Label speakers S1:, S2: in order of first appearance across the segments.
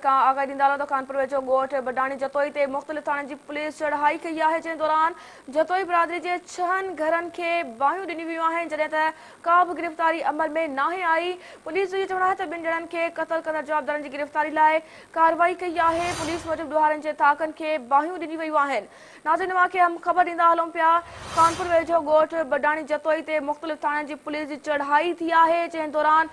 S1: आगाही ॾींदा त कानपुर वेझो ॻोठ बडाणी जतोई ते मुख़्तलिफ़ थाणनि जी पुलिस चढ़ाई कई आहे, जंहिं दौरान जतोई बिरादरी जे 6 घरनि खे बाहियूं ॾिनियूं वियूं आहिनि, जॾहिं त का बि गिरफ़्तारी अमल में नाहे आई। पुलिस जो इहो चवणु आहे त ॿिनि ॼणनि खे क़तल कंदड़ जवाबदारनि जी गिरफ़्तारी लाइ कार्रवाई कई आहे। पुलिस मूजिबि ॾोहारनि जे ताक़नि खे बाहियूं ॾिनियूं वियूं आहिनि। नाज़रीन, तव्हांखे हम ख़बर ॾींदा हलूं पिया, कानपुर वेझो ॻोठ बडाणी जतोई ते मुख़्तलिफ़ थाणनि जी पुलिस जी चढ़ाई थी आहे, जंहिं दौरान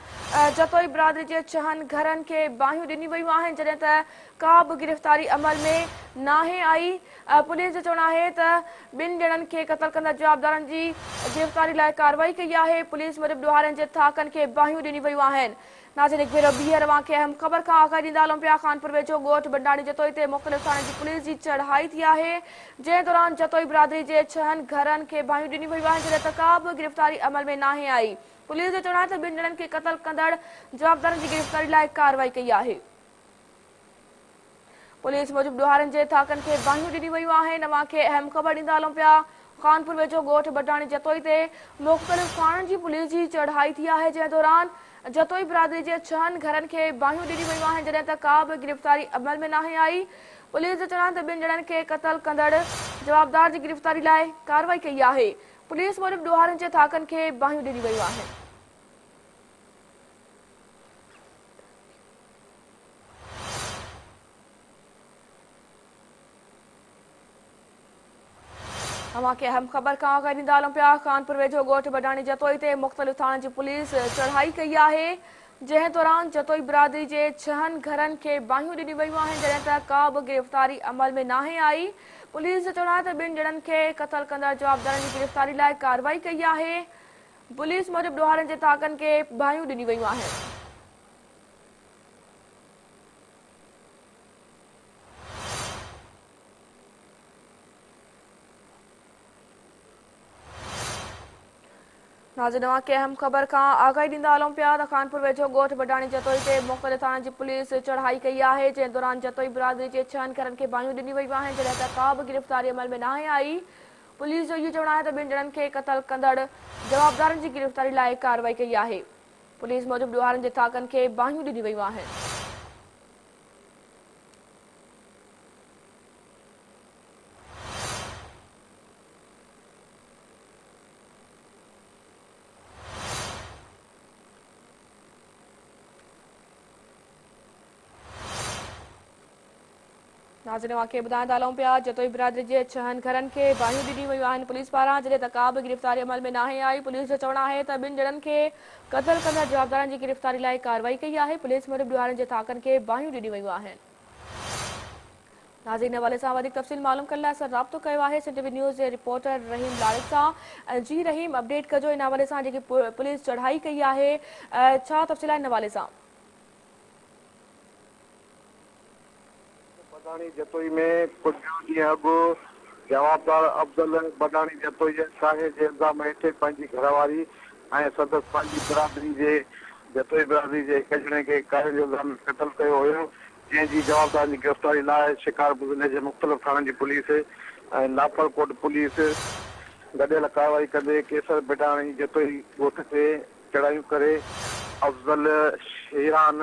S1: जतोई बिरादरी जे 6 घरनि खे बाहियूं ॾिनियूं वियूं आहिनि, जॾहिं त का बि गिरफ़्तारी अमल में नाहे आई। पुलिस जो चवणु आहे त ॿिनि ॼणनि खे क़तल कंदड़ जवाबदारनि जी गिरफ़्तारी लाइ कार्रवाई कई आहे। पुलिस मूजिबि ॾोहारनि जे ताक़नि खे बाहियूं ॾिनियूं वियूं आहिनि। नाज़रीन, हिकु भेरो ॿीहर तव्हांखे अहम ख़बर खां आगाही ॾींदा हलूं पिया, कानपुर वेझो ॻोठ बडाणी जतोई ते मुख़्तलिफ़ थाणनि जी पुलिस जी चढ़ाई थी आहे, जंहिं दौरान जतोई बिरादरी जे 6 घरनि खे बाहियूं ॾिनियूं वियूं आहिनि, जॾहिं त का बि गिरफ़्तारी अमल में नाहे आई। पुलिस जो चवणु आहे त ॿिनि ॼणनि खे क़तल कंदड़ जवाबदारनि जी गिरफ़्तारी लाइ कार्रवाई कई आहे। पुलिस मूजिबि ॾोहारनि जे ताक़नि खे बाहियूं ॾिनियूं वियूं आहिनि। तव्हांखे अहम ख़बर ॾींदा हलूं पिया, कानपुर वेझो ॻोठ बडाणी जतोई ते मुख़्तलिफ़ थाणनि जी पुलिस जी चढ़ाई थी आहे, जंहिं दौरान जतोई बिरादरी जे 6 घरनि खे बाहियूं ॾिनियूं वियूं आहिनि, जॾहिं त का बि गिरफ़्तारी अमल में नाहे आई। पुलिस जो चवणु आहे त ॿिनि ॼणनि खे क़तल कंदड़ जवाबदार जी गिरफ़्तारी लाइ कार्रवाई कई आहे। पुलिस मूजिबि ॾोहारनि जे ताक़नि खे बाहियूं ॾिनियूं वियूं आहिनि। तव्हांखे अहम ख़बर खां आगाही ॾींदा हलूं पिया, कानपुर वेझो ॻोठ बडाणी जतोई ते मुख़्तलिफ़ थाणनि जी पुलिस चढ़ाई कई आहे, जंहिं दौरान जतोई बिरादरी जे 6 घरनि खे बाहियूं ॾिनियूं वियूं आहिनि, जॾहिं त का बि गिरफ़्तारी अमल में नाहे आई। पुलिस जो चवणु आहे त ॿिनि ॼणनि खे क़तल कंदड़ जवाबदारनि जी गिरफ़्तारी लाइ कार्रवाई कई आहे। पुलिस मूजिबि ॾोहारनि जे ताक़नि खे बाहियूं ॾिनियूं वियूं आहिनि। नाज़रीन, तव्हांखे अहम ख़बर खां आगाही ॾींदा हलूं पिया त कानपुर वेझो ॻोठ बडाणी जतोई ते मुख़्तलिफ़ थाणनि जी पुलिस चढ़ाई कई आहे, जंहिं दौरान जतोई बिरादरी जे 6 घरनि खे बाहियूं ॾिनियूं वियूं आहिनि, जॾहिं त का बि गिरफ़्तारी अमल में नाहे आई। पुलिस जो इहो चवणु आहे त ॿिनि ॼणनि खे क़तल कंदड़ जवाबदारनि जी गिरफ़्तारी लाइ कार्रवाई कई आहे। पुलिस मूजिबि ॾोहारनि जे ताक़नि खे बाहियूं ॾिनियूं वियूं आहिनि। नाज़रीन, तव्हांखे ॿुधाईंदा हलूं पिया, जतोई बिरादरी जे 6 घरनि खे बाहियूं ॾिनियूं वियूं आहिनि पुलिस पारां, जॾहिं त का बि गिरफ़्तारी अमल में नाहे आई। पुलिस जो चवणु आहे त ॿिनि ॼणनि खे क़तल कंदड़ जवाबदारनि जी गिरफ़्तारी लाइ कार्रवाई कई आहे। पुलिस मूजिबि ॾोहारनि जे ताक़नि खे बाहियूं ॾिनियूं वियूं आहिनि। नाज़रीन, हवाले सां वधीक तफ़सील मालूम करण लाइ असां राब्तो कयो आहे सिंध न्यूज़ जे रिपोर्टर रहीम लारिक सां। जी रहीम, अपडेट कजो इन हवाले सां, जेकी पुलिस चढ़ाई कई आहे, छा तफ़सील आहे इन हवाले सां?
S2: बडाणी जतोई में कुछ ॾींहं अॻु जवाबदार अफ़ज़ल बडाणी जतोई जे साहे जे इल्ज़ाम हेठि पंहिंजी घरवारी ऐं संदसि पंहिंजी बिरादरी जे जतोई बिरादरी जे हिक ॼणे खे कारे जे इल्ज़ाम में क़तल कयो हुयो, जंहिंजी जवाबदार जी गिरफ़्तारी लाइ शिकारपुर ज़िले जे मुख़्तलिफ़ थाणनि जी पुलिस ऐं लापरकोट पुलिस गॾियल कार्रवाई कंदे केसर बडाणी जतोई ॻोठ ते चढ़ाइयूं करे अफ़ज़ल, शेरान,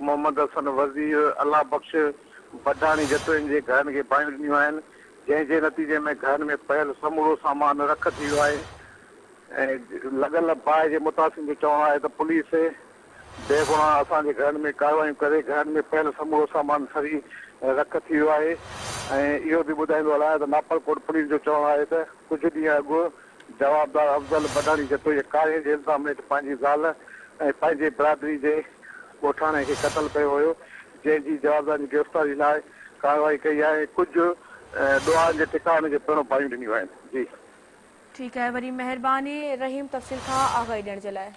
S2: मोहम्मद हसन वज़ीर, अल्लाह बख़्श बडाणी जतोइनि जे घरनि खे बाहियूं ॾिनियूं आहिनि, जंहिंजे नतीजे में घरनि में पयल समूरो सामान रख थी वियो आहे। ऐं लॻल बाहि जे मुतासिम जो चवणु आहे त पुलिस बेगुणा असांजे घरनि में कार्रवाइयूं करे घरनि में पयल समूरो सामान सरी रख थी वियो आहे। ऐं इहो बि ॿुधाईंदो हलां त नापरकोट पुलिस जो चवणु आहे त कुझु ॾींहं अॻु जवाबदार अफ़ज़ल बडाणी जतोई जे कारे जे इल्ज़ाम हेठि पंहिंजी ज़ाल ऐं पंहिंजे बिरादरी जे ॻोठाणे खे क़तल कयो हुयो, जंहिंजी जवाबदारी गिरफ़्तारी लाइ कार्रवाई कई आहे। कुझु ॾोहारनि जे ठिकाने जे पहिरों बाहियूं ॾिनियूं आहिनि। जी
S1: ठीकु आहे, वरी महिरबानी रहीम तफ़सील खां आगाही ॾियण जे लाइ।